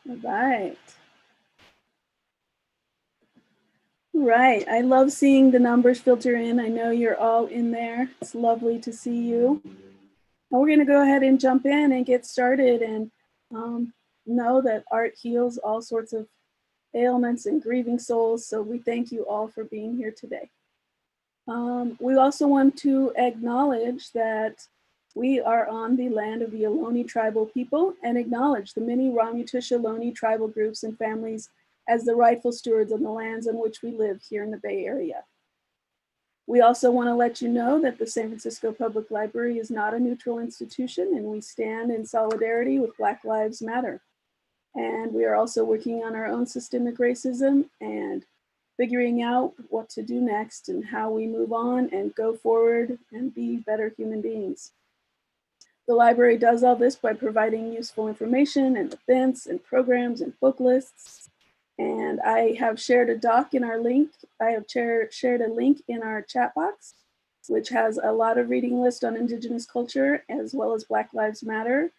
All right. Right. I love seeing the numbers filter in. I know you're all in there. It's lovely to see you. And we're going to go ahead and jump in and get started and know that art heals all sorts of ailments and grieving souls. So we thank you all for being here today. We also want to acknowledge that we are on the land of the Ohlone tribal people and acknowledge the many Ramaytush Ohlone tribal groups and families as the rightful stewards on the lands on which we live here in the Bay Area. We also want to let you know that the San Francisco Public Library is not a neutral institution, and we stand in solidarity with Black Lives Matter. And we are also working on our own systemic racism and figuring out what to do next and how we move on and go forward and be better human beings. The library does all this by providing useful information and events and programs and book lists. And I have shared a doc in our link. I have shared a link in our chat box, which has a lot of reading lists on indigenous culture as well as Black Lives Matter.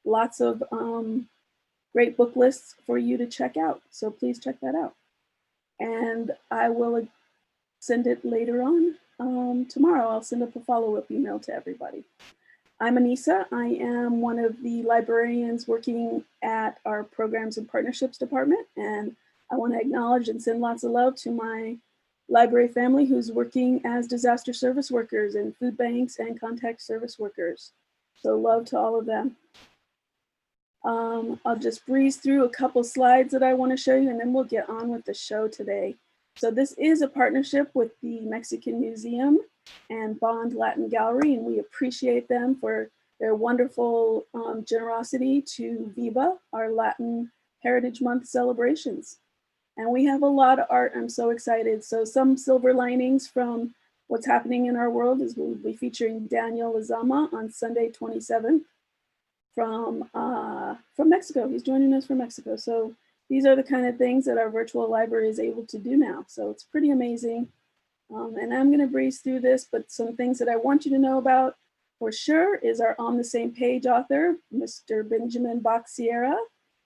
Lots of great book lists for you to check out. So please check that out. And I will send it later on tomorrow. I'll send up a follow-up email to everybody. I'm Anissa. I am one of the librarians working at our Programs and Partnerships Department. And I want to acknowledge and send lots of love to my library family who's working as disaster service workers and food banks and contact service workers. So love to all of them. I'll just breeze through a couple slides that I want to show you, and then we'll get on with the show today. So this is a partnership with the Mexican Museum and Bond Latin Gallery, and we appreciate them for their wonderful generosity to Viva, our Latin Heritage Month celebrations. And we have a lot of art. I'm so excited. So some silver linings from what's happening in our world is we'll be featuring Daniel Lizama on Sunday 27th. From Mexico. He's joining us from Mexico. So these are the kind of things that our virtual library is able to do now. So it's pretty amazing. And I'm going to breeze through this, but some things that I want you to know about for sure is our On the Same Page author, Mr. Benjamin Bach Sierra,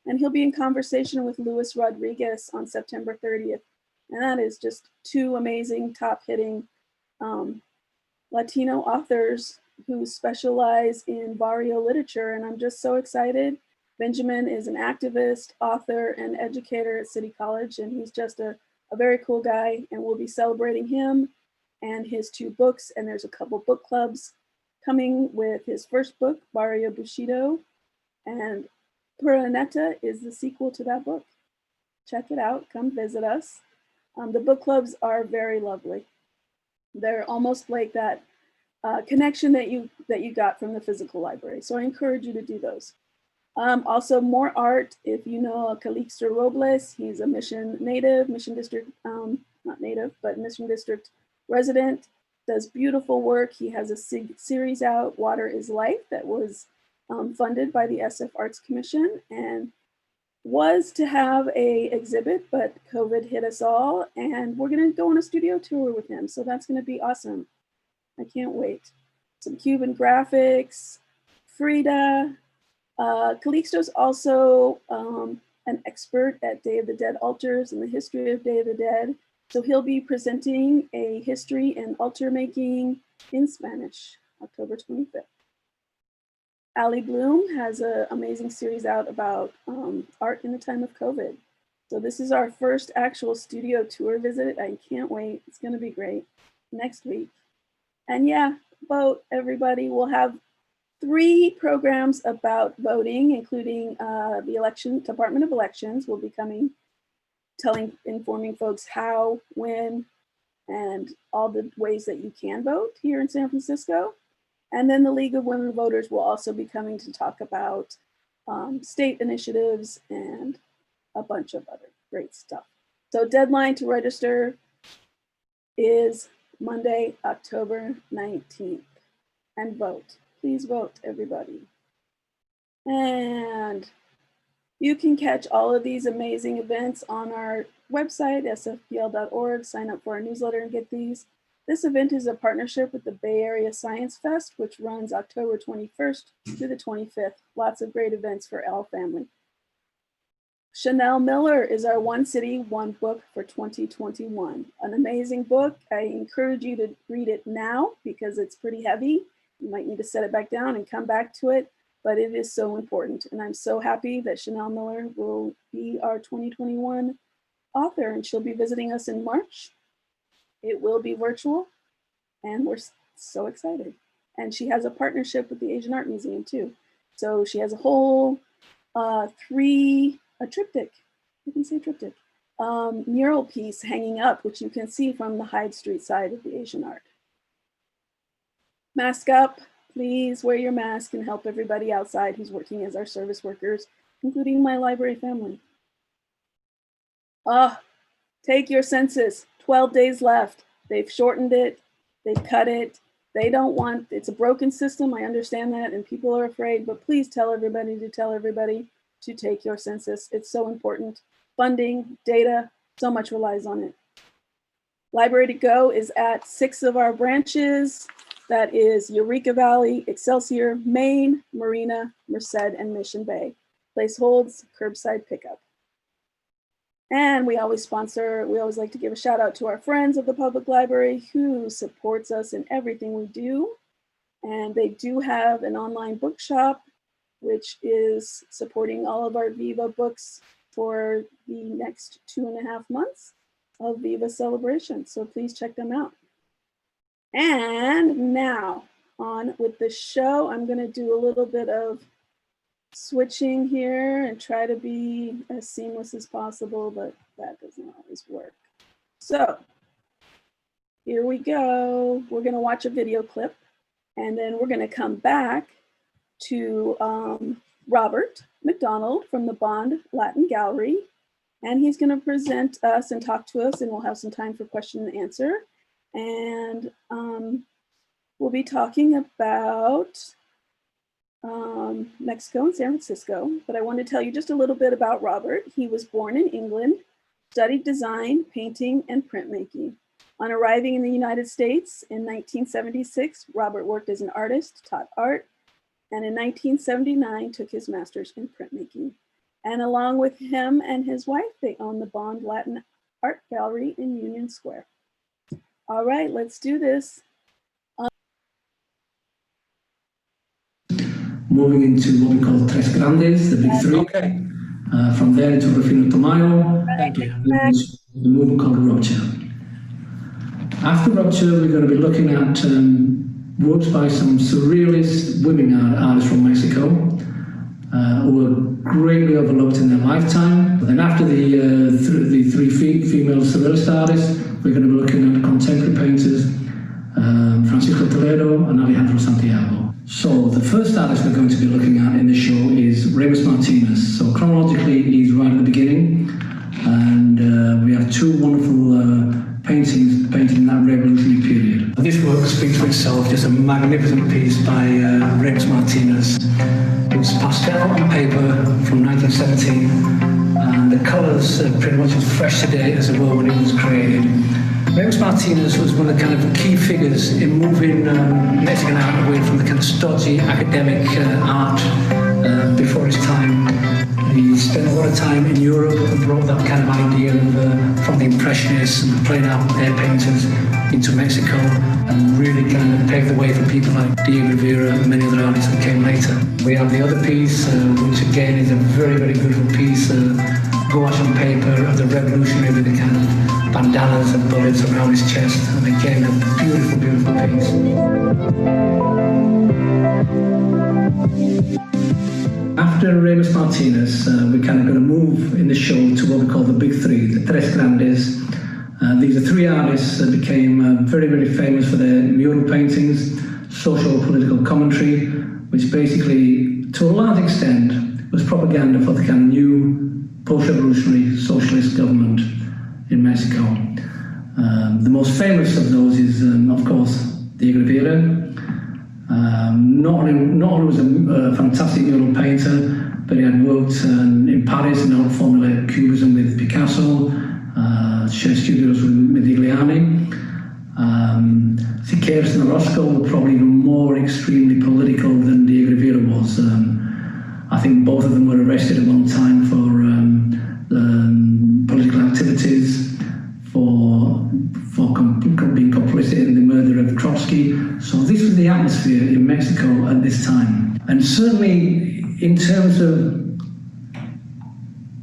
and he'll be in conversation with Luis Rodriguez on September 30th. And that is just two amazing top-hitting Latino authors who specialize in barrio literature, and I'm just so excited. Benjamin is an activist, author, and educator at City College, and he's just a very cool guy, and we'll be celebrating him and his two books, and there's a couple book clubs coming with his first book, Barrio Bushido, and Pura Neta is the sequel to that book. Check it out, come visit us. The book clubs are very lovely. They're almost like that connection that you got from the physical library. So I encourage you to do those. Also more art, if you know Calixto Robles, he's a Mission District, not native, but Mission District resident, does beautiful work. He has a series out, Water is Life, that was funded by the SF Arts Commission and was to have a exhibit, but COVID hit us all, and we're gonna go on a studio tour with him. So that's gonna be awesome. I can't wait. Some Cuban graphics, Frida. Calixto's also an expert at Day of the Dead altars and the history of Day of the Dead. So he'll be presenting a history and altar making in Spanish, October 25th. Ali Bloom has an amazing series out about art in the time of COVID. So this is our first actual studio tour visit. I can't wait. It's gonna be great. Next week. And yeah, vote, everybody. We'll have 3 programs about voting, including the Department of Elections will be coming, informing folks how, when, and all the ways that you can vote here in San Francisco. And then the League of Women Voters will also be coming to talk about state initiatives and a bunch of other great stuff. So deadline to register is Monday, October 19th, and vote. Please vote, everybody. And you can catch all of these amazing events on our website, sfpl.org. Sign up for our newsletter and get these. This event is a partnership with the Bay Area Science Fest, which runs October 21st to the 25th. Lots of great events for our family. Chanel Miller is our One City, One Book for 2021. An amazing book. I encourage you to read it now because it's pretty heavy. You might need to set it back down and come back to it, but it is so important. And I'm so happy that Chanel Miller will be our 2021 author, and she'll be visiting us in March. It will be virtual, and we're so excited. And she has a partnership with the Asian Art Museum too. So she has a whole triptych, you can say triptych, mural piece hanging up, which you can see from the Hyde Street side of the Asian art. Mask up, please wear your mask and help everybody outside who's working as our service workers, including my library family. Take your census, 12 days left. They've shortened it, they've cut it. They don't want, it's a broken system, I understand that, and people are afraid, but please tell everybody to take your census. It's so important. Funding, data, so much relies on it. Library to Go is at 6 of our branches. That is Eureka Valley, Excelsior, Maine, Marina, Merced, and Mission Bay. Place holds, curbside pickup. And we always like to give a shout out to our friends of the public library who supports us in everything we do. And they do have an online bookshop, which is supporting all of our Viva books for the next 2.5 months of Viva celebration. So please check them out. And now on with the show, I'm gonna do a little bit of switching here and try to be as seamless as possible, but that doesn't always work. So here we go. We're gonna watch a video clip and then we're gonna come back to Robert McDonald from the Bond Latin Gallery. And he's gonna present us and talk to us, and we'll have some time for question and answer. And we'll be talking about Mexico and San Francisco, but I want to tell you just a little bit about Robert. He was born in England, studied design, painting, and printmaking. On arriving in the United States in 1976, Robert worked as an artist, taught art, and in 1979 took his master's in printmaking. And along with him and his wife, they own the Bond Latin Art Gallery in Union Square. All right, let's do this. Moving into what we call Tres Grandes, the big three. Okay. From there into Rufino Tamayo, the movement called Rupture. After Rupture, we're going to be looking at works by some surrealist women artists from Mexico who were greatly overlooked in their lifetime. But then after the three female surrealist artists, we're going to be looking at contemporary painters, Francisco Toledo and Alejandro Santiago. So the first artist we're going to be looking at in the show is Remus Martinez. So chronologically, he's right at the beginning, and we have two wonderful paintings painted in that revolutionary period. This work speaks for itself, just a magnificent piece by Remus Martinez. It was pastel on paper from 1917, and the colours are pretty much as fresh today as they were when it was created. Remus Martinez was one of the kind of key figures in moving Mexican art away from the kind of stodgy academic art before his time. He spent a lot of time in Europe and brought that kind of idea of, from the Impressionists and playing out their painters into Mexico, and really kind of paved the way for people like Diego Rivera and many other artists that came later. We have the other piece, which again is a very, very beautiful piece, gouache on paper of the revolutionary with the kind of bandanas and bullets around his chest, and again a beautiful, beautiful piece. After Remus Martinez, we're kind of going to move in the show to what we call the big three, the Tres Grandes. These are three artists that became very, very famous for their mural paintings, social political commentary, which basically, to a large extent, was propaganda for the kind of new post-revolutionary socialist government in Mexico. The most famous of those is, of course, Diego Rivera. Not only was a fantastic mural painter, but he had worked in Paris and helped formulate Cubism with Picasso, shared studios with Modigliani. Siqueiros and Orozco were probably even more extremely political than Diego Rivera was. I think both of them were arrested at one time for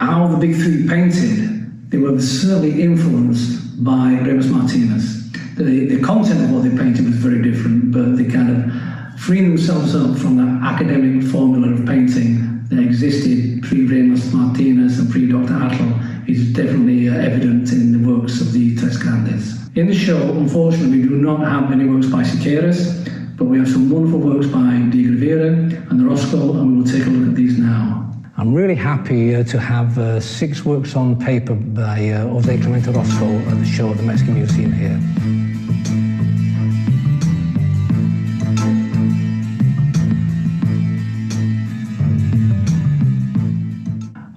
how the big three painted, they were certainly influenced by Ramos Martinez. The content of what they painted was very different, but they kind of freed themselves up from that academic formula of painting that existed pre-Ramos Martinez and pre-Dr. Atl is definitely evident in the works of the Tres Grandes. In the show, unfortunately, we do not have many works by Siqueiros, but we have some wonderful works by De Rivera and the Roscoe, and we will take a look at these now. I'm really happy to have 6 works on paper by José Clemente Roscoe at the show at the Mexican Museum here.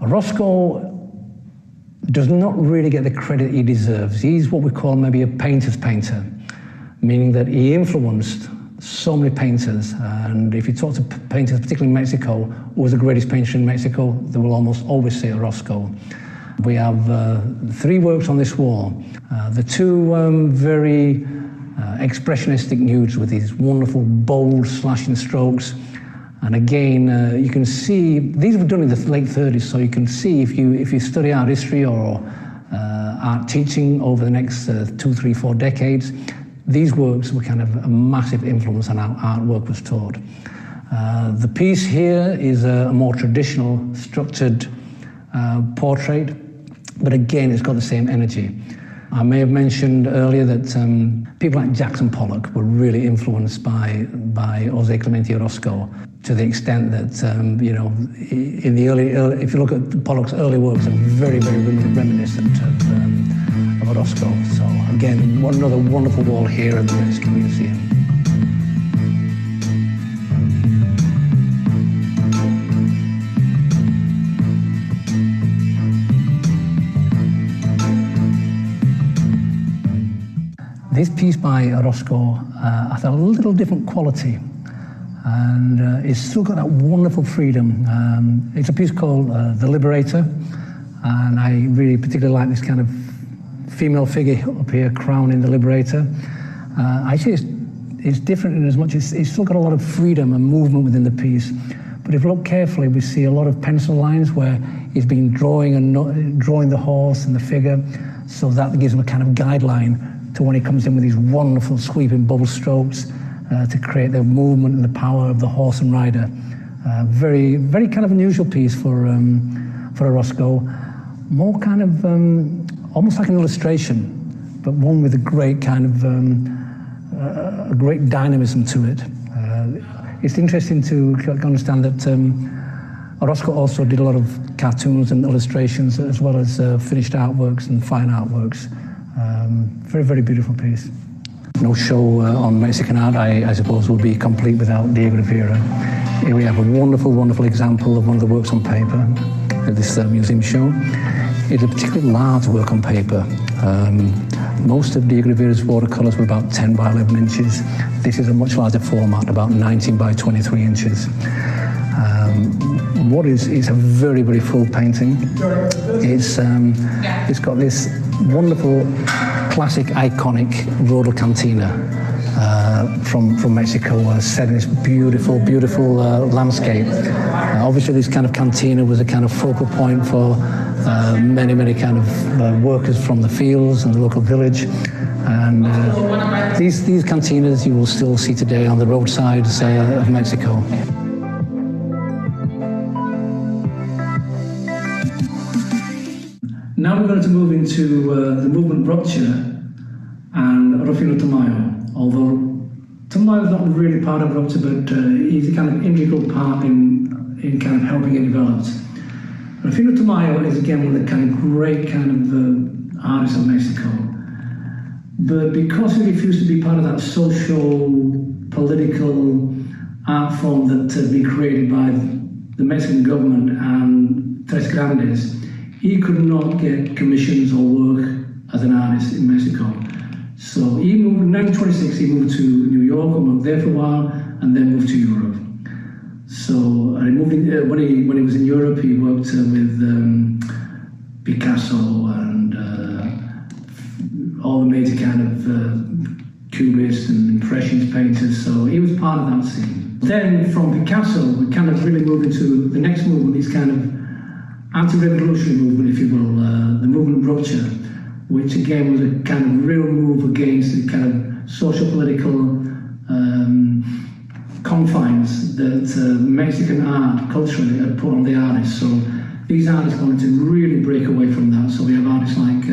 Roscoe does not really get the credit he deserves. He's what we call maybe a painter's painter, meaning that he influenced so many painters. And if you talk to painters, particularly in Mexico, who was the greatest painter in Mexico, they will almost always say Roscoe. We have 3 works on this wall. The 2 very expressionistic nudes with these wonderful, bold, slashing strokes. And again, you can see, these were done in the late 30s, so you can see if you study art history or art teaching over the next 2, 3, 4 decades, these works were kind of a massive influence on how artwork was taught. The piece here is a more traditional, structured portrait, but again, it's got the same energy. I may have mentioned earlier that people like Jackson Pollock were really influenced by José Clemente Orozco, to the extent that, you know, in the early, if you look at Pollock's early works, they're very, very reminiscent of Orozco. So again, another wonderful wall here at the Mexican Museum. This piece by Orozco has a little different quality, and it's still got that wonderful freedom. It's a piece called The Liberator, and I really particularly like this kind of female figure up here crowning the Liberator. I say it's different in as much as it's still got a lot of freedom and movement within the piece, but if you look carefully, we see a lot of pencil lines where he's been drawing the horse and the figure, so that gives him a kind of guideline to when he comes in with these wonderful sweeping bubble strokes to create the movement and the power of the horse and rider. Very, very kind of unusual piece for Orozco. More kind of almost like an illustration, but one with a great kind of a great dynamism to it. It's interesting to understand that Orozco also did a lot of cartoons and illustrations as well as finished artworks and fine artworks. Very, very beautiful piece. No show on Mexican art, I suppose, would be complete without Diego Rivera. Here we have a wonderful, wonderful example of one of the works on paper at this museum show. It's a particularly large work on paper. Most of Diego Rivera's watercolors were about 10 by 11 inches. This is a much larger format, about 19 by 23 inches. It's a very, very full painting. It's got this wonderful, classic, iconic Rodel Cantina from Mexico, set in this beautiful, beautiful landscape. Obviously, this kind of cantina was a kind of focal point for many, many kind of workers from the fields and the local village. And these cantinas you will still see today on the roadsides of Mexico. Now we're going to move into the movement Rupture and Rufino Tamayo, although Tamayo is not really part of Rupture, but he's a kind of integral part in kind of helping it develop. Rufino Tamayo is again one of the kind of great kind of artists of Mexico, but because he refused to be part of that social, political art form that had been created by the Mexican government and Tres Grandes, he could not get commissions or work as an artist in Mexico. So he moved, in 1926, he moved to New York and worked there for a while, and then moved to Europe. So he moved in, when he was in Europe, he worked with Picasso and all the major kind of Cubist and Impressionist painters, so he was part of that scene. Then from Picasso, we kind of really moved into the next movement, these kind of anti-revolutionary movement, if you will, the movement Rupture, which again was a kind of real move against the kind of socio-political confines that Mexican art culturally had put on the artists. So these artists wanted to really break away from that. So we have artists like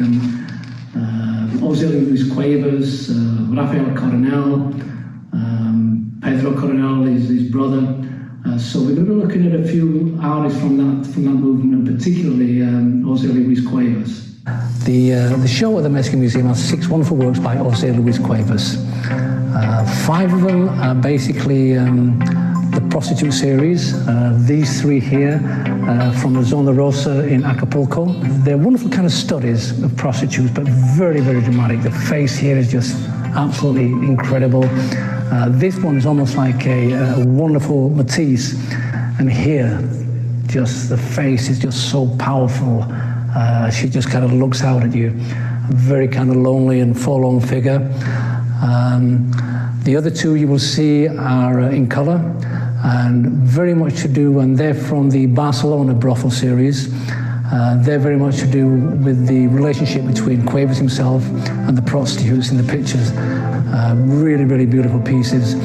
Jose Luis Cuevas, Rafael Coronel, Pedro Coronel, his brother. So we're going to be looking at a few artists from that movement, and particularly Jose Luis Cuevas. The show at the Mexican Museum has 6 wonderful works by Jose Luis Cuevas. 5 of them are basically the prostitute series. These 3 here from the Zona Rosa in Acapulco. They're wonderful kind of studies of prostitutes, but very, very dramatic. The face here is just absolutely incredible. This one is almost like a wonderful Matisse, and here, just the face is just so powerful. She just kind of looks out at you, a very kind of lonely and forlorn figure. The other 2 you will see are in color, and very much to do, and they're from the Barcelona brothel series. They're very much to do with the relationship between Cuevas himself and the prostitutes in the pictures. Really, really beautiful pieces.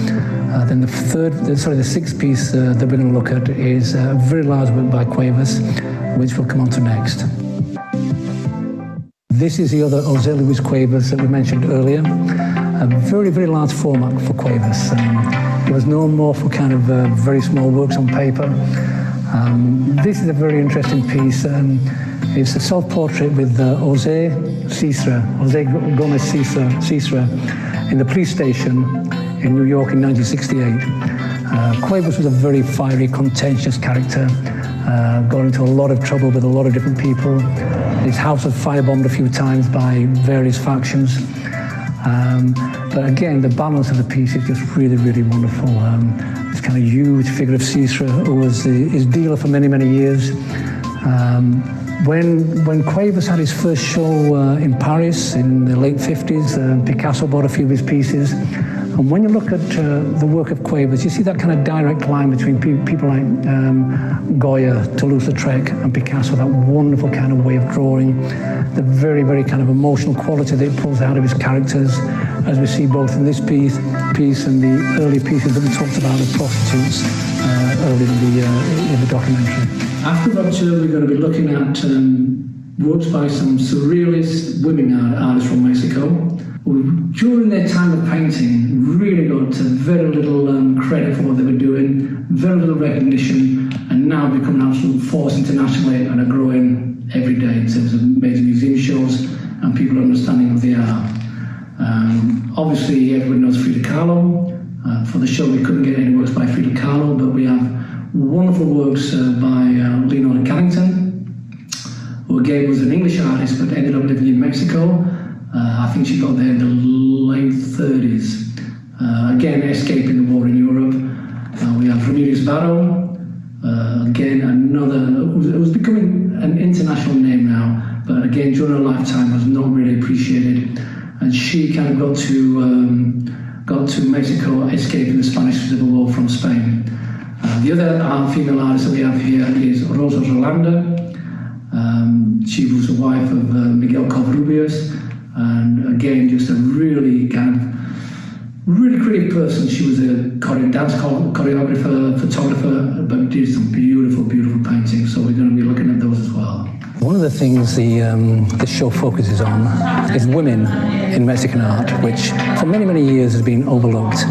Then the 6th piece that we're going to look at is a very large work by Cuevas, which we'll come on to next. This is the other Jose Luis Cuevas that we mentioned earlier. A very, very large format for Cuevas. He was known more for kind of very small works on paper. This is a very interesting piece. It's a self-portrait with Jose Gomez Cisra in the police station in New York in 1968. Cuevas was a very fiery, contentious character, got into a lot of trouble with a lot of different people. His house was firebombed a few times by various factions. But again, the balance of the piece is just really, really wonderful. This kind of huge figure of Cisra, who was his dealer for many, many years. When Cuevas had his first show in Paris in the late 50s, Picasso bought a few of his pieces. And when you look at the work of Cuevas, you see that kind of direct line between people like Goya, Toulouse-Lautrec, and Picasso, that wonderful kind of way of drawing, the very, very kind of emotional quality that he pulls out of his characters, as we see both in this piece and the early pieces that we talked about of prostitutes earlier in the documentary. After Rupture, we're going to be looking at works by some surrealist women artists from Mexico, who during their time of painting really got very little credit for what they were doing, very little recognition, and now become an absolute force internationally and are growing every day in terms of major museum shows and people understanding of the art. Obviously, everyone knows Frida Kahlo. For the show, we couldn't get any works by Frida Kahlo, but we have wonderful works by Leonora Carrington, who again was an English artist but ended up living in Mexico. I think she got there in the late 30s. Again, escaping the war in Europe. We have Remedios Varo, again another, it was becoming an international name now, but again during her lifetime was not really appreciated. And she kind of got to Mexico, escaping the Spanish Civil War from Spain. The other female artist that we have here is Rosa Rolanda. She was the wife of Miguel Covarrubias, and again, just a really creative person. She was a dance choreographer, photographer, but did some beautiful, beautiful paintings. So we're going to be looking at those as well. One of the things the show focuses on is women in Mexican art, which for many, many years has been overlooked.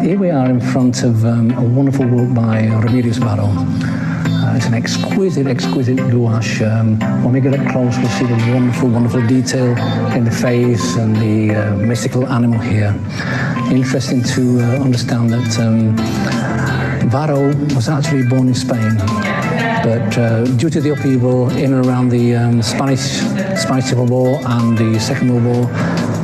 Here we are in front of a wonderful work by Remedios Varo. It's an exquisite, exquisite gouache. When we get up close, we'll see the wonderful, wonderful detail in the face and the mystical animal here. Interesting to understand that Varo was actually born in Spain, but due to the upheaval in and around the Spanish Civil War and the Second World War,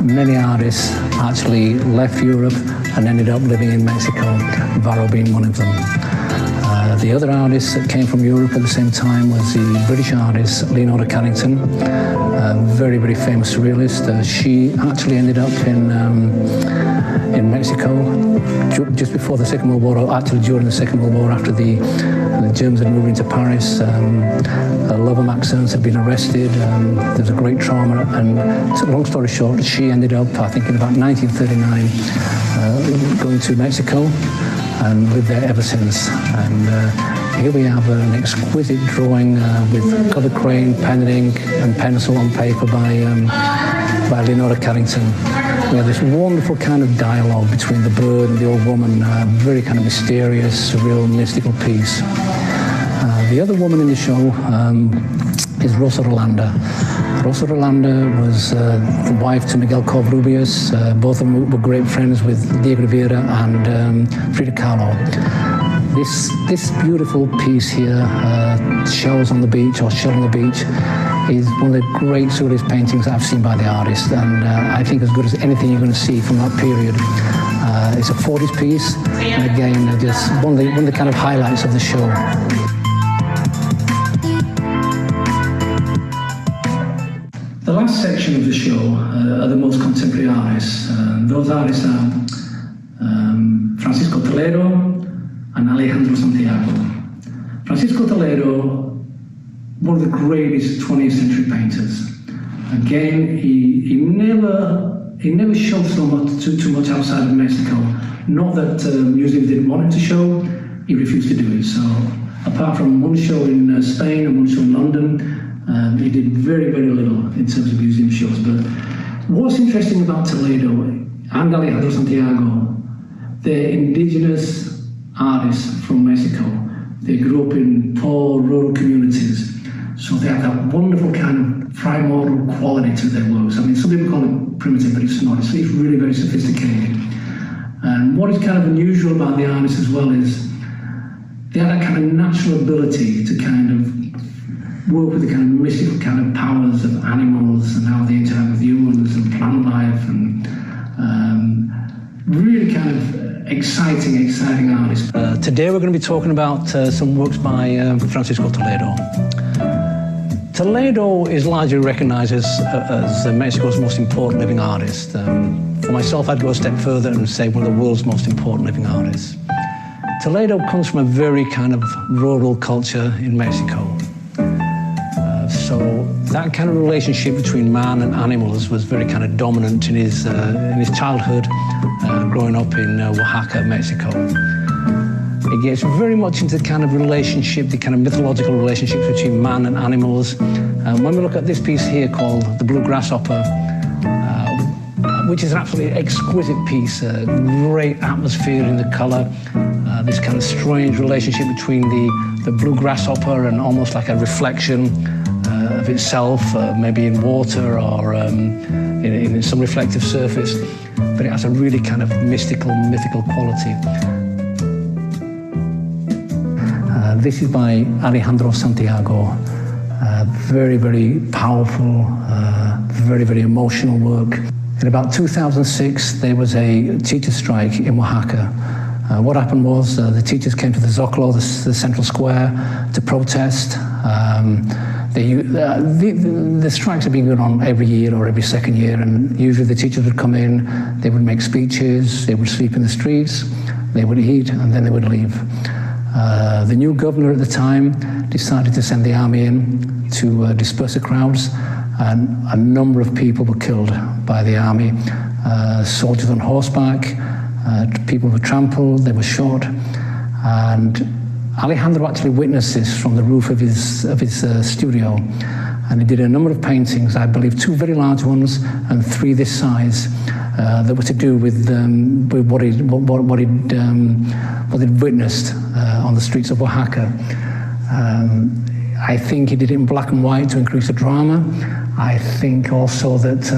many artists actually left Europe and ended up living in Mexico, Varo being one of them. The other artist that came from Europe at the same time was the British artist Leonora Carrington, a very, very famous surrealist. She actually ended up in Mexico just before the Second World War, or actually during the Second World War, after the The Germans had moved into Paris. Lover Maxence had been arrested. There was a great trauma, and long story short, she ended up, I think in about 1939, going to Mexico and lived there ever since. And here we have an exquisite drawing with color crayon, pen and ink, and pencil on paper by Leonora Carrington. We have this wonderful kind of dialogue between the bird and the old woman, very kind of mysterious, surreal, mystical piece. The other woman in the show is Rosa Rolanda. Rosa Rolanda was the wife to Miguel Covarrubias. Both of them were great friends with Diego Rivera and Frida Kahlo. This beautiful piece here, Shells on the Beach or Shell on the Beach, is one of the great surrealist paintings I've seen by the artist, and I think as good as anything you're going to see from that period. It's a 40s piece, and again, just one of the kind of highlights of the show. The last section of the show are the most contemporary artists. Those artists are Francisco Toledo and Alejandro Santiago. Francisco Toledo, one of the greatest 20th century painters. Again, he never showed too much outside of Mexico. Not that museums didn't want him to show, he refused to do it. So apart from one show in Spain and one show in London, he did very, very little in terms of museum shows. But what's interesting about Toledo and Alejandro Santiago, they're indigenous artists from Mexico. They grew up in poor rural communities. So they have that wonderful kind of primordial quality to their works. I mean, some people call it primitive, but it's not. It's really very sophisticated. And what is kind of unusual about the artists as well is they have that kind of natural ability to kind of work with the kind of mystical kind of powers of animals and how they interact with humans and plant life, and really kind of exciting artists. Today we're going to be talking about some works by Francisco Toledo. Toledo is largely recognized as Mexico's most important living artist. For myself, I'd go a step further and say one of the world's most important living artists. Toledo comes from a very kind of rural culture in Mexico. So that kind of relationship between man and animals was very kind of dominant in his childhood, growing up in Oaxaca, Mexico. It gets very much into the kind of relationship, the kind of mythological relationships between man and animals. And when we look at this piece here called The Blue Grasshopper, which is an absolutely exquisite piece, a great atmosphere in the color, this kind of strange relationship between the blue grasshopper and almost like a reflection of itself, maybe in water or in some reflective surface, but it has a really kind of mythical quality. This is by Alejandro Santiago. Very, very powerful, very, very emotional work. In about 2006, there was a teacher strike in Oaxaca. What happened was the teachers came to the Zocalo, the central square, to protest. The strikes have been going on every year or every second year, and usually the teachers would come in, they would make speeches, they would sleep in the streets, they would eat, and then they would leave. The new governor at the time decided to send the army in to disperse the crowds, and a number of people were killed by the army. Soldiers on horseback, people were trampled, they were shot, and Alejandro actually witnessed this from the roof of his studio, and he did a number of paintings, I believe 2 very large ones and 3 this size, that were to do with what he'd witnessed on the streets of Oaxaca. I think he did it in black and white to increase the drama. I think also that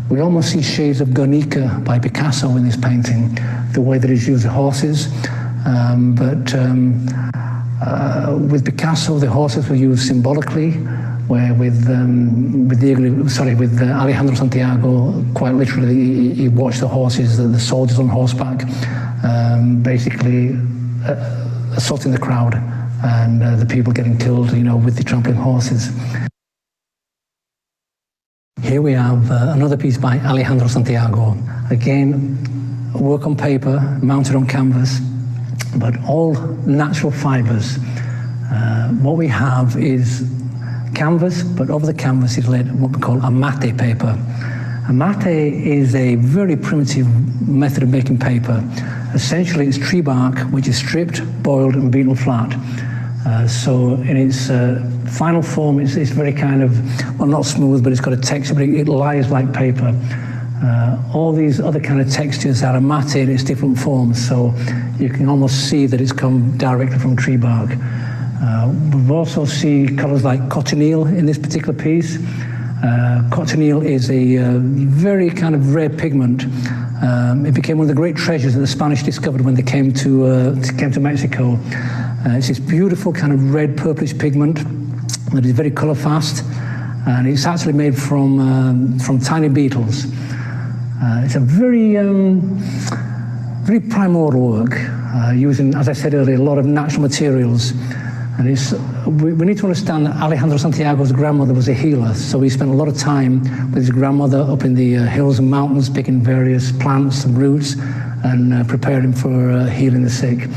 we almost see shades of Guernica by Picasso in this painting, the way that he's used the horses. With Picasso, the horses were used symbolically, where with Alejandro Santiago, quite literally, he watched the horses, the soldiers on horseback, basically assaulting the crowd and the people getting killed, with the trampling horses. Here we have another piece by Alejandro Santiago. Again, work on paper, mounted on canvas, but all natural fibers. What we have is canvas, but over the canvas is laid what we call a mate paper. A mate is a very primitive method of making paper. Essentially, it's tree bark, which is stripped, boiled, and beaten flat. So in its final form, it's very kind of, well, not smooth, but it's got a texture, but it lies like paper. All these other kind of textures are a mate in its different forms, so you can almost see that it's come directly from tree bark. We've also seen colours like cochineal in this particular piece. Cochineal is a very kind of rare pigment. It became one of the great treasures that the Spanish discovered when they came to Mexico. It's this beautiful kind of red purplish pigment that is very colour fast, and it's actually made from tiny beetles. It's a very primordial work, using, as I said earlier, a lot of natural materials. And we need to understand that Alejandro Santiago's grandmother was a healer, so he spent a lot of time with his grandmother up in the hills and mountains, picking various plants and roots and preparing for healing the sick.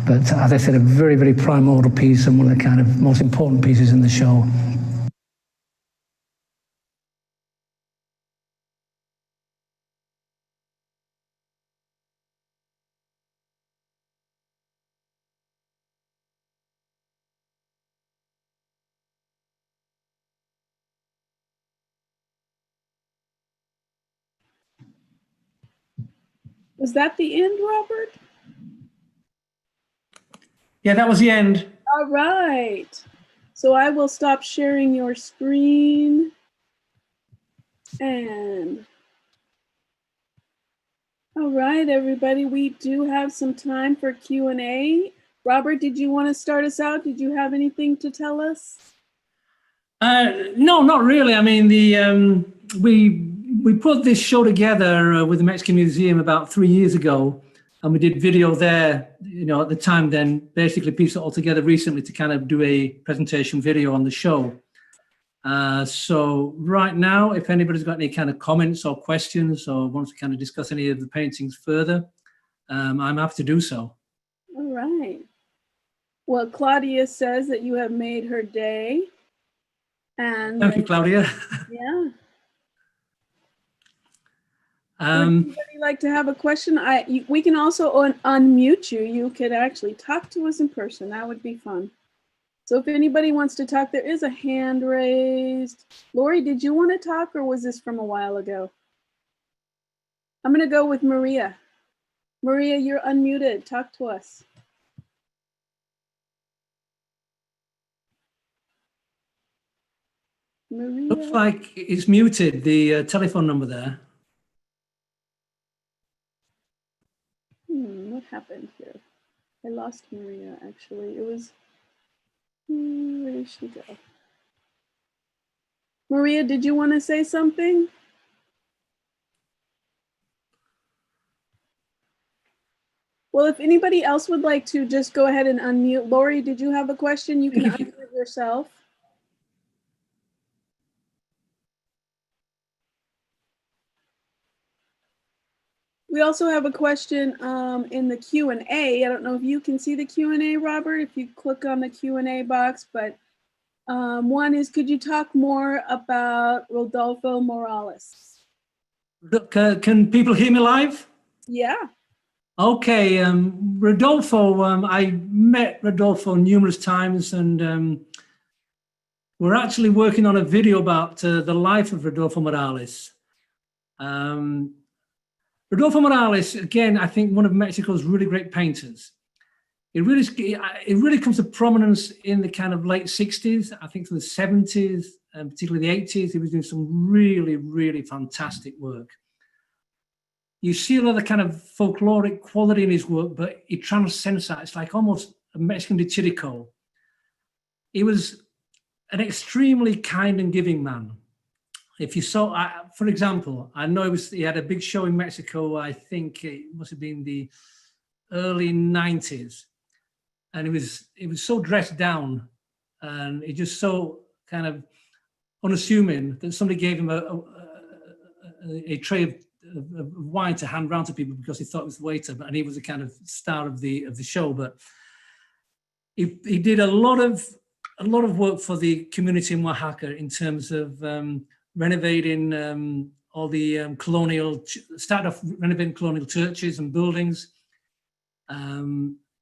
But as I said, a very, very primordial piece and one of the kind of most important pieces in the show. Was that the end, Robert? Yeah, that was the end. All right. So I will stop sharing your screen. And all right, everybody, we do have some time for Q&A. Robert, did you want to start us out? Did you have anything to tell us? No, not really. I mean, we put this show together with the Mexican Museum about 3 years ago, and we did video there, you know, at the time then, basically pieced it all together recently to kind of do a presentation video on the show. So right now, if anybody's got any kind of comments or questions or wants to kind of discuss any of the paintings further, I'm happy to do so. All right. Well, Claudia says that you have made her day. And thank you, Claudia. Yeah. Would anybody like to have a question? We can also unmute you. You could actually talk to us in person. That would be fun. So if anybody wants to talk, there is a hand raised. Lori, did you want to talk, or was this from a while ago? I'm going to go with Maria. Maria, you're unmuted. Talk to us. Maria. Looks like it's muted, the telephone number there. What happened here? I lost Maria, actually. It was, where did she go? Maria, did you want to say something? Well, if anybody else would like to just go ahead and unmute. Lori, did you have a question? You can unmute yourself. We also have a question in the Q&A. I don't know if you can see the Q&A, Robert, if you click on the Q&A box, but one is, could you talk more about Rodolfo Morales? Can people hear me live? Yeah. Okay, Rodolfo, I met Rodolfo numerous times, and we're actually working on a video about the life of Rodolfo Morales. Rodolfo Morales, again, I think one of Mexico's really great painters. It really comes to prominence in the kind of late 60s, I think from the 70s, and particularly the 80s. He was doing some really, really fantastic work. You see a lot of kind of folkloric quality in his work, but he transcends that. It's like almost a Mexican de Chirico. He was an extremely kind and giving man. If you saw, for example, I know he had a big show in Mexico, I think it must have been the early 90s. And he was so dressed down, and he just so kind of unassuming that somebody gave him a tray of wine to hand round to people because he thought it was the waiter, and he was the kind of star of the show. But he did a lot of work for the community in Oaxaca in terms of renovating all the started off renovating colonial churches and buildings.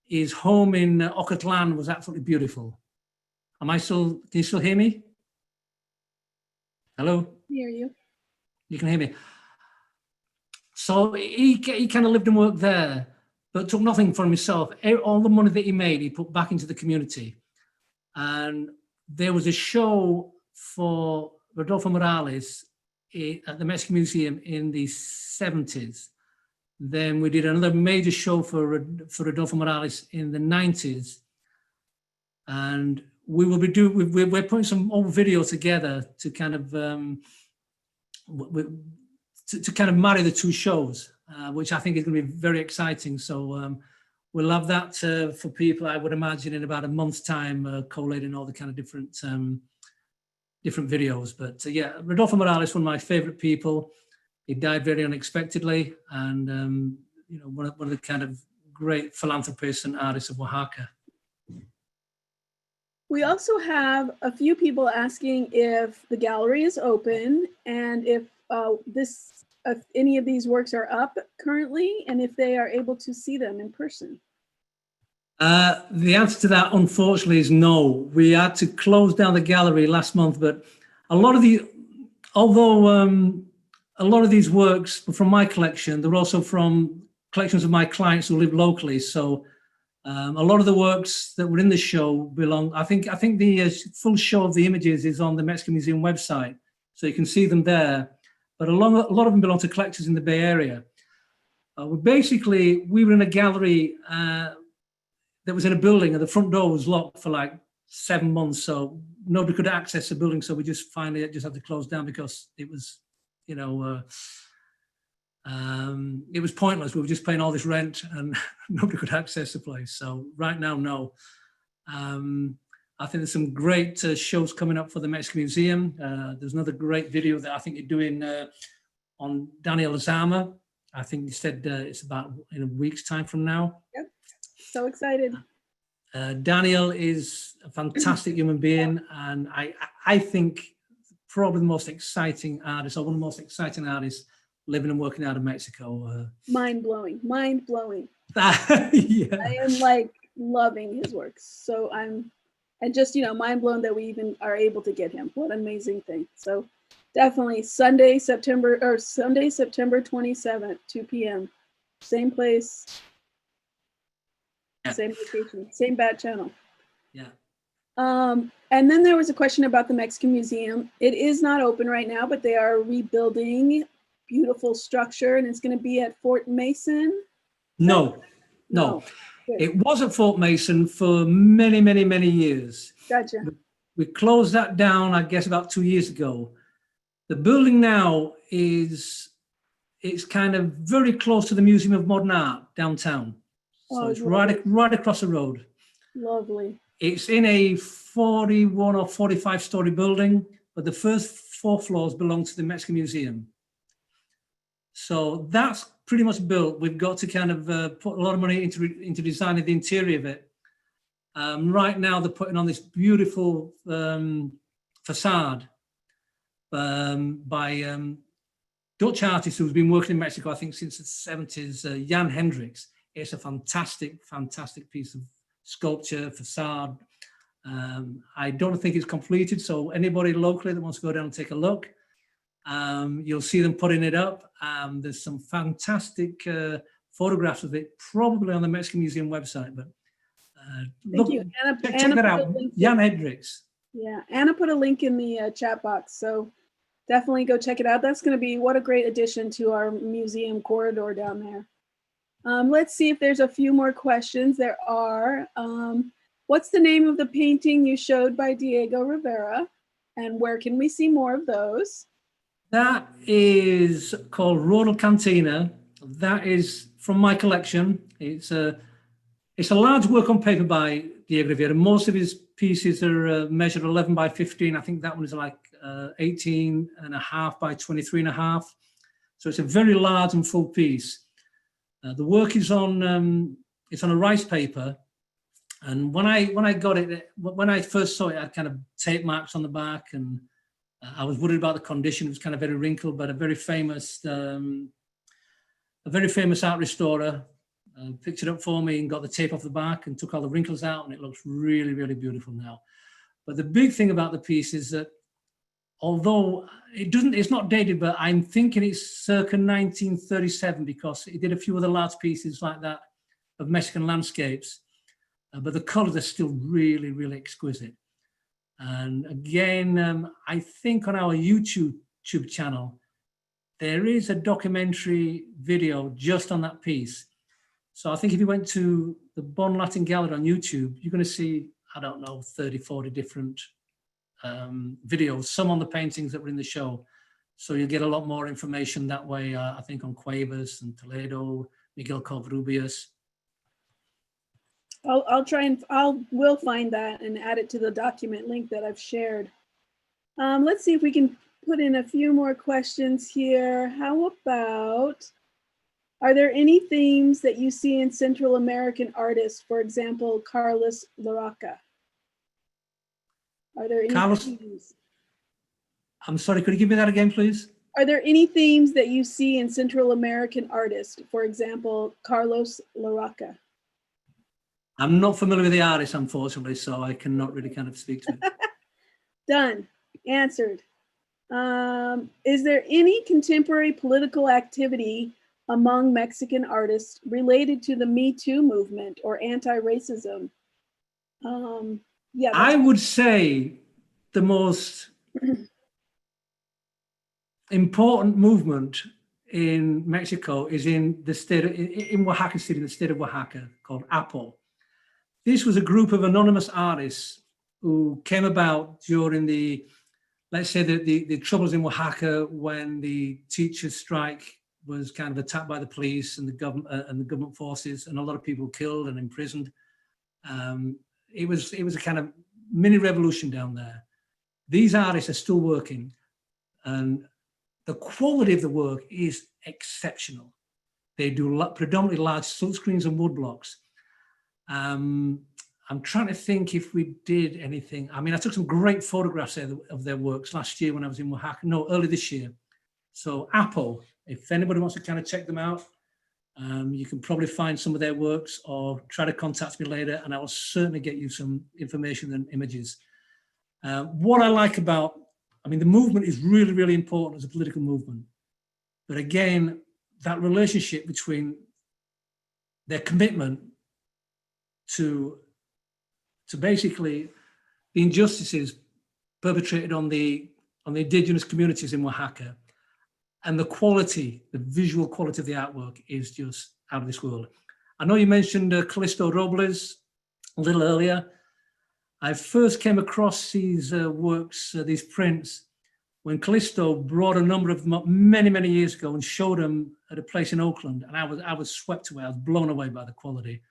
His home in Ocotlan was absolutely beautiful. Can you still hear me? Hello? I hear you. You can hear me. So he kind of lived and worked there, but took nothing for himself. All the money that he made, he put back into the community. And there was a show for Rodolfo Morales at the Mexican Museum in the 70s. Then we did another major show for Rodolfo Morales in the 90s. And we're putting some old video together to kind of to kind of marry the two shows, which I think is going to be very exciting. So we'll have that for people, I would imagine, in about a month's time, collating all the kind of different videos. But yeah, Rodolfo Morales, one of my favorite people. He died very unexpectedly, and one of the kind of great philanthropists and artists of Oaxaca. We also have a few people asking if the gallery is open and if any of these works are up currently, and if they are able to see them in person. The answer to that, unfortunately, is no. We had to close down the gallery last month, but although a lot of these works were from my collection, they're also from collections of my clients who live locally. So a lot of the works that were in the show belong. I think the full show of the images is on the Mexican Museum website, so you can see them there. But a lot of them belong to collectors in the Bay Area. We were in a gallery that was in a building, and the front door was locked for like 7 months, so nobody could access the building. So we just finally had to close down because it was, it was pointless. We were just paying all this rent and nobody could access the place. So right now, no. I think there's some great shows coming up for the Mexican Museum. There's another great video that I think you're doing on Daniel Zama. I think you said it's about in a week's time from now. Yep, so excited. Daniel is a fantastic human being, and I think probably the most exciting artist, or one of the most exciting artists living and working out of Mexico. Mind blowing. Yeah. I am like loving his works. So and just, mind blown that we even are able to get him. What an amazing thing. So definitely Sunday, September 27th, 2 p.m. Same place, yeah. Same location, same bat channel. Yeah. And then there was a question about the Mexican Museum. It is not open right now, but they are rebuilding beautiful structure, and it's going to be at Fort Mason. No. It was at Fort Mason for many, many, many years. Gotcha. We closed that down, I guess, about 2 years ago. The building now it's kind of very close to the Museum of Modern Art downtown. So it's right across the road. Lovely. It's in a 41 or 45 story building, but the first 4 floors belong to the Mexican Museum. So that's pretty much built. We've got to kind of put a lot of money into designing the interior of it. Right now, they're putting on this beautiful facade by Dutch artist who's been working in Mexico, I think, since the 70s, Jan Hendricks. It's a fantastic, fantastic piece of sculpture, facade. I don't think it's completed, so anybody locally that wants to go down and take a look, you'll see them putting it up. There's some fantastic photographs of it, probably on the Mexican Museum website. But Thank you. Check that out, Jan Hendricks. Yeah, Anna put a link in the chat box, so definitely go check it out. That's going to be what a great addition to our museum corridor down there. Let's see if there's a few more questions. There are. What's the name of the painting you showed by Diego Rivera, and where can we see more of those? That is called Ronald Cantina. That is from my collection. It's a large work on paper by Diego Rivera. Most of his pieces are measured 11 by 15. I think that one is like 18.5 by 23.5. So it's a very large and full piece. The work is on a rice paper, And when I got it, when I first saw it, I had kind of tape marks on the back, and I was worried about the condition. It was kind of very wrinkled, but a very famous art restorer picked it up for me and got the tape off the back and took all the wrinkles out, and it looks really, really beautiful now. But the big thing about the piece is that although it's not dated, but I'm thinking it's circa 1937, because it did a few other large pieces like that of Mexican landscapes, but the colors are still really, really exquisite. And again, I think on our YouTube channel, there is a documentary video just on that piece. So I think if you went to the Bonn Latin Gallery on YouTube, you're going to see, I don't know, 30, 40 different videos, some on the paintings that were in the show. So you'll get a lot more information that way, I think, on Cuevas and Toledo, Miguel Covarrubias. We'll find that and add it to the document link that I've shared. Let's see if we can put in a few more questions here. How about, are there any themes that you see in Central American artists, for example, Carlos Larraca? Are there any themes? I'm sorry, could you give me that again, please? Are there any themes that you see in Central American artists, for example, Carlos Larraca? I'm not familiar with the artist, unfortunately, so I cannot really kind of speak to it. Done. Answered. Is there any contemporary political activity among Mexican artists related to the Me Too movement or anti-racism? Yeah, I would say the most important movement in Mexico is in the state, in Oaxaca City, in the state of Oaxaca, called APO. This was a group of anonymous artists who came about during the, let's say, the troubles in Oaxaca when the teachers' strike was kind of attacked by the police and the government forces, and a lot of people killed and imprisoned. It was a kind of mini revolution down there. These artists are still working, and the quality of the work is exceptional. They do predominantly large silk screens and wood blocks. I'm trying to think if we did anything. I mean, I took some great photographs of their works last year when I was in Oaxaca, no, early this year. So Apple, if anybody wants to kind of check them out, you can probably find some of their works or try to contact me later, and I will certainly get you some information and images. What I like about, I mean, the movement is really, really important as a political movement. But again, that relationship between their commitment to basically the injustices perpetrated on the indigenous communities in Oaxaca, and the quality, the visual quality of the artwork is just out of this world. I know you mentioned Callisto Robles a little earlier. I first came across these works, these prints, when Callisto brought a number of them up many, many years ago and showed them at a place in Oakland, and I was swept away. I was blown away by the quality,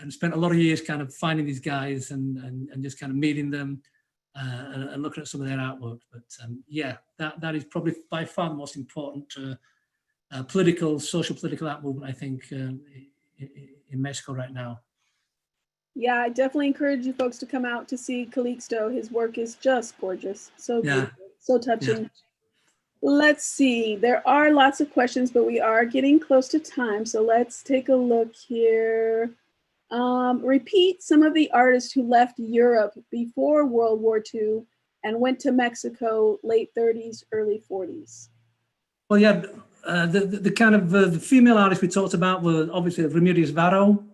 and spent a lot of years kind of finding these guys and just kind of meeting them and looking at some of their artwork. But yeah, that is probably by far the most important social political art movement, I think, in Mexico right now. Yeah, I definitely encourage you folks to come out to see Calixto. His work is just gorgeous. So beautiful, so touching. Yeah. Let's see. There are lots of questions, but we are getting close to time. So let's take a look here. Repeat some of the artists who left Europe before World War II and went to Mexico late 30s, early 40s. Well, yeah, the kind of the female artists we talked about were obviously Ramirez Varo.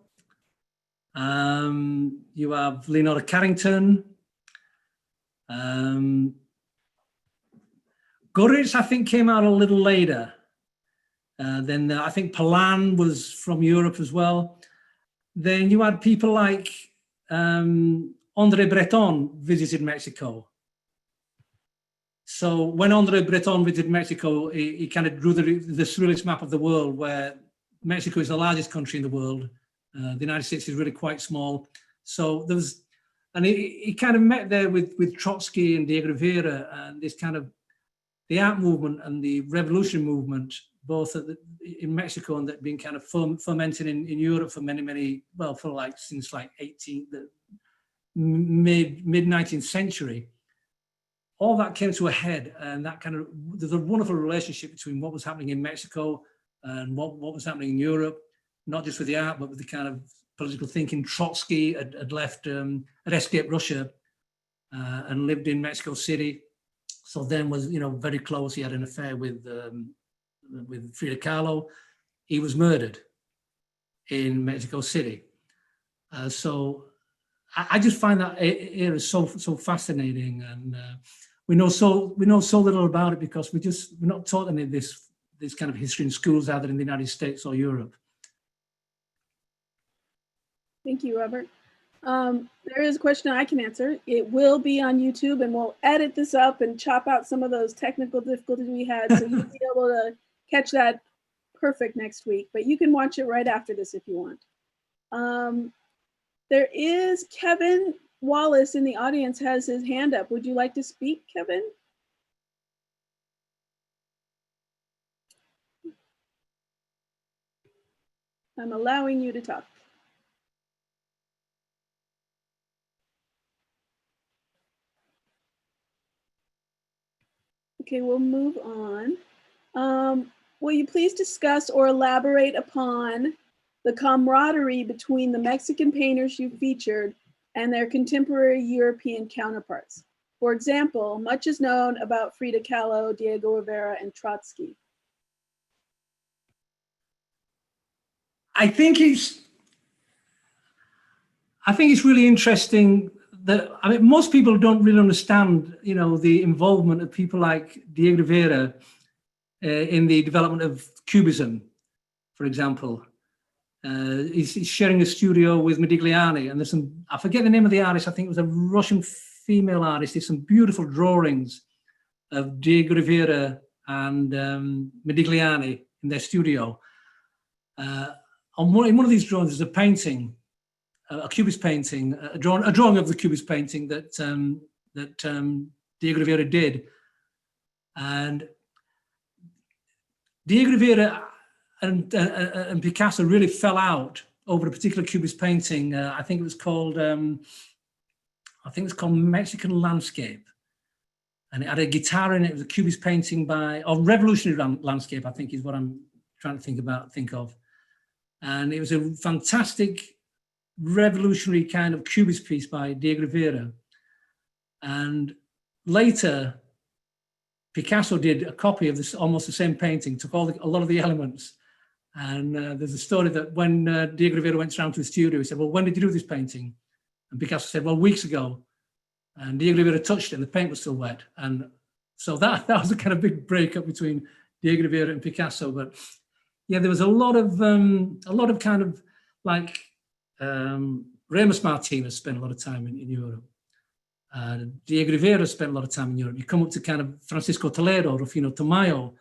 You have Leonora Carrington. Goritz, I think, came out a little later. Then I think Palan was from Europe as well. Then you had people like André Breton visited Mexico. So when André Breton visited Mexico, he kind of drew the Surrealist map of the world, where Mexico is the largest country in the world. The United States is really quite small. So there was, and he kind of met there with Trotsky and Diego Rivera, and this kind of the art movement and the revolutionary movement, both in Mexico and that being kind of fermented in Europe for many, well, for like since like the mid 19th century, all that came to a head, and that kind of, there's a wonderful relationship between what was happening in Mexico and what was happening in Europe, not just with the art, but with the kind of political thinking. Trotsky had left, had escaped Russia and lived in Mexico City. So then was, very close. He had an affair with Frida Kahlo. He was murdered in Mexico City. So I just find that era so fascinating, and we know so little about it because we're not taught any of this kind of history in schools, either in the United States or Europe. Thank you, Robert. There is a question I can answer. It will be on YouTube, and we'll edit this up and chop out some of those technical difficulties we had, so you'll be able to catch that perfect next week. But you can watch it right after this if you want. There is Kevin Wallace in the audience, has his hand up. Would you like to speak, Kevin? I'm allowing you to talk. Okay, we'll move on. Will you please discuss or elaborate upon the camaraderie between the Mexican painters you featured and their contemporary European counterparts? For example, much is known about Frida Kahlo, Diego Rivera, and Trotsky. I think it's really interesting that, most people don't really understand, the involvement of people like Diego Rivera in the development of Cubism, for example. He's sharing a studio with Modigliani, and there's some, I forget the name of the artist, I think it was a Russian female artist. There's some beautiful drawings of Diego Rivera and Modigliani in their studio. In one of these drawings, there's a painting, a Cubist painting, a drawing of the Cubist painting that Diego Rivera did. And Diego Rivera and Picasso really fell out over a particular Cubist painting. I think it was called Mexican Landscape, and it had a guitar in it. It was a Cubist painting or Revolutionary Landscape, I think is what I'm trying to think of. And it was a fantastic revolutionary kind of Cubist piece by Diego Rivera. And later, Picasso did a copy of this, almost the same painting, took a lot of the elements. And there's a story that when Diego Rivera went around to the studio, he said, well, when did you do this painting? And Picasso said, well, weeks ago. And Diego Rivera touched it and the paint was still wet. And so that was a kind of big breakup between Diego Rivera and Picasso. But yeah, there was a lot of kind of like Ramos Martinez spent a lot of time in Europe. Diego Rivera spent a lot of time in Europe. You come up to kind of Francisco Toledo, Rufino Tamayo.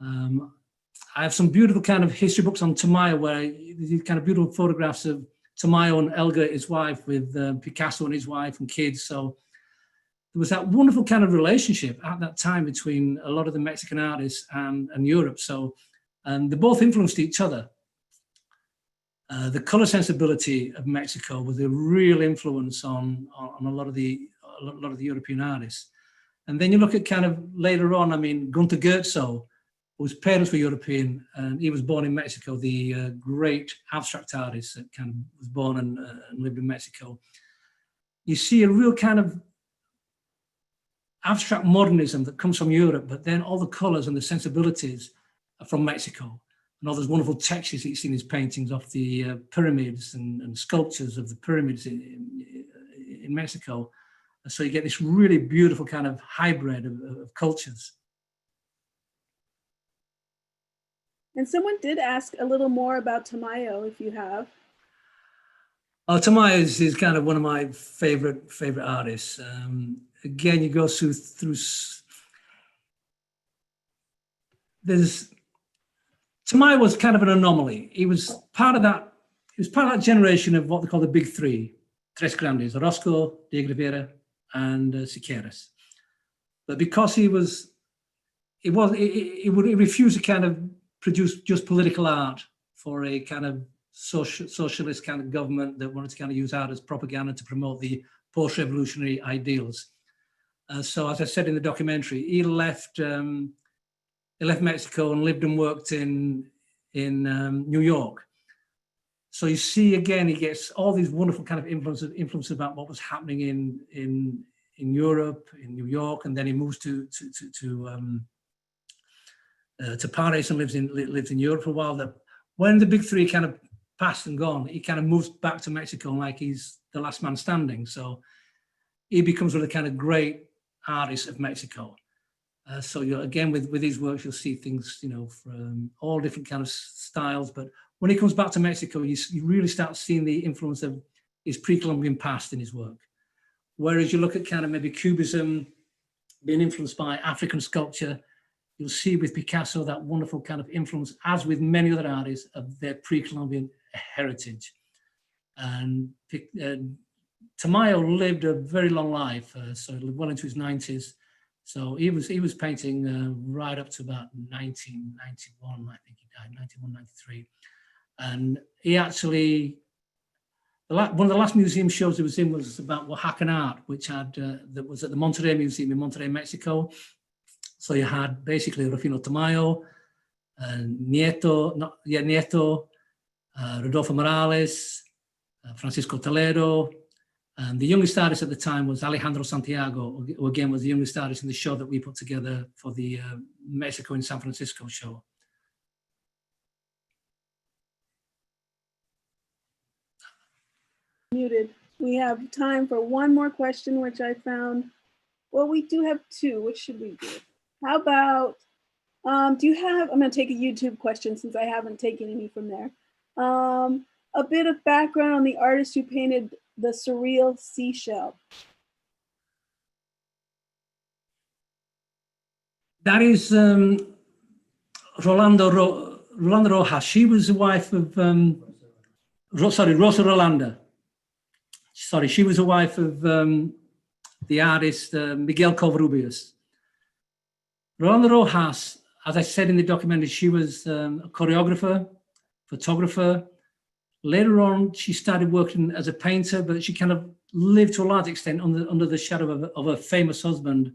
I have some beautiful kind of history books on Tamayo where these kind of beautiful photographs of Tamayo and Elga, his wife, with Picasso and his wife and kids. So there was that wonderful kind of relationship at that time between a lot of the Mexican artists and Europe. So, and they both influenced each other. The color sensibility of Mexico was a real influence on a lot of the European artists. And then you look at kind of later on, Gunter Goetzow, whose parents were European, and he was born in Mexico, the great abstract artist that kind of was born and lived in Mexico. You see a real kind of abstract modernism that comes from Europe, but then all the colors and the sensibilities are from Mexico. And all those wonderful textures that you see in his paintings of the pyramids and sculptures of the pyramids in Mexico. So you get this really beautiful kind of hybrid of cultures. And someone did ask a little more about Tamayo, if you have. Oh, Tamayo is kind of one of my favorite artists. Again, you go through. Tamayo was kind of an anomaly. He was part of that. He was part of that generation of what they call the big three, Tres Grandes: Orozco, Diego Rivera, and Siqueiros. But because he was it refused to kind of produce just political art for a kind of socialist kind of government that wanted to kind of use art as propaganda to promote the post-revolutionary ideals. So, as I said in the documentary, he left Mexico and lived and worked in New York. So you see, again, he gets all these wonderful kind of influence about what was happening in Europe, in New York, and then he moves to Paris and lives in Europe for a while. That when the big three kind of passed and gone, he kind of moves back to Mexico like he's the last man standing. So he becomes one of the kind of great artists of Mexico. So again, with these works, you'll see things, from all different kind of styles. But when he comes back to Mexico, you really start seeing the influence of his pre-Columbian past in his work. Whereas you look at kind of maybe Cubism being influenced by African sculpture, you'll see with Picasso that wonderful kind of influence, as with many other artists, of their pre-Columbian heritage. And Tamayo lived a very long life, so he lived well into his 90s. So he was painting right up to about 1991, I think he died, 91, 93. And he actually, one of the last museum shows he was in was about Oaxacan art, which that was at the Monterrey Museum in Monterrey, Mexico. So you had basically Rufino Tamayo, Nieto, Rodolfo Morales, Francisco Toledo, and the youngest artist at the time was Alejandro Santiago, who again was the youngest artist in the show that we put together for the Mexico in San Francisco show. Muted. We have time for one more question, which I found. Well, we do have two. Which should we do? How about, do you have, I'm going to take a YouTube question since I haven't taken any from there. A bit of background on the artist who painted the surreal seashell. That is Rolando Rojas. She was the wife of, Rosa Rolanda. Sorry, she was the wife of the artist Miguel Covarrubias. Rolando Rojas, as I said in the documentary, she was a choreographer, photographer. Later on, she started working as a painter, but she kind of lived to a large extent under the shadow of her famous husband,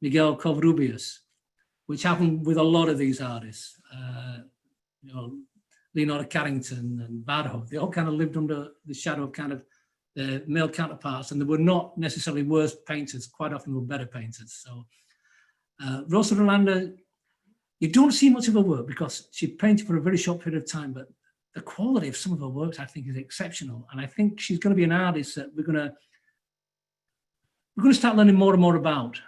Miguel Covarrubias, which happened with a lot of these artists. Leonardo Carrington and Barho, they all kind of lived under the shadow of kind of their male counterparts, and they were not necessarily worse painters, quite often were better painters. So Rosa Rolanda, you don't see much of her work because she painted for a very short period of time, but the quality of some of her works, I think, is exceptional. And I think she's going to be an artist that we're going to start learning more and more about.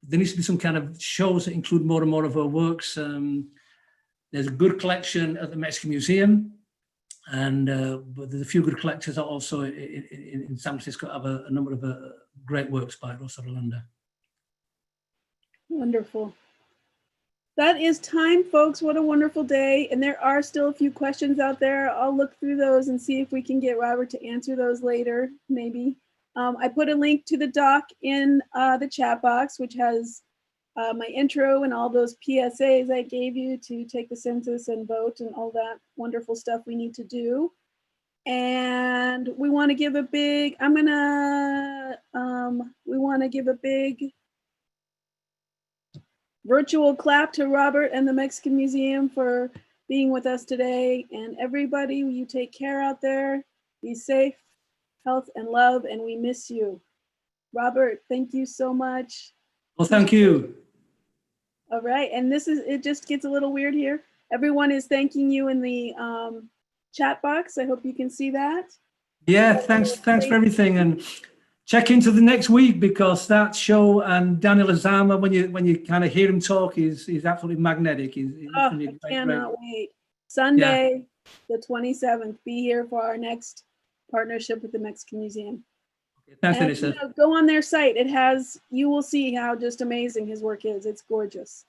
There needs to be some kind of shows that include more and more of her works. There's a good collection at the Mexican Museum, and but there's a few good collectors also in San Francisco have a number of great works by Rosa Rolanda. Wonderful. That is time, folks. What a wonderful day. And there are still a few questions out there. I'll look through those and see if we can get Robert to answer those later, maybe. I put a link to the doc in the chat box, which has my intro and all those PSAs I gave you to take the census and vote and all that wonderful stuff we need to do. And we want to give a big, we want to give a big virtual clap to Robert and the Mexican Museum for being with us today. And everybody, you take care out there. Be safe, health and love, and we miss you. Robert, thank you so much. Well, thank you. All right, and it just gets a little weird here. Everyone is thanking you in the chat box. I hope you can see that. Yeah, thanks for everything. And check into the next week because that show and Daniel Azama, when you kind of hear him talk, he's absolutely magnetic. I cannot wait. Sunday, the 27th. Be here for our next partnership with the Mexican Museum. Thanks, Anissa. Go on their site. You will see how just amazing his work is. It's gorgeous.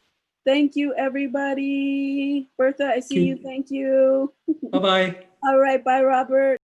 Thank you, everybody. Bertha, I see you. Thank you. Bye-bye. All right. Bye, Robert.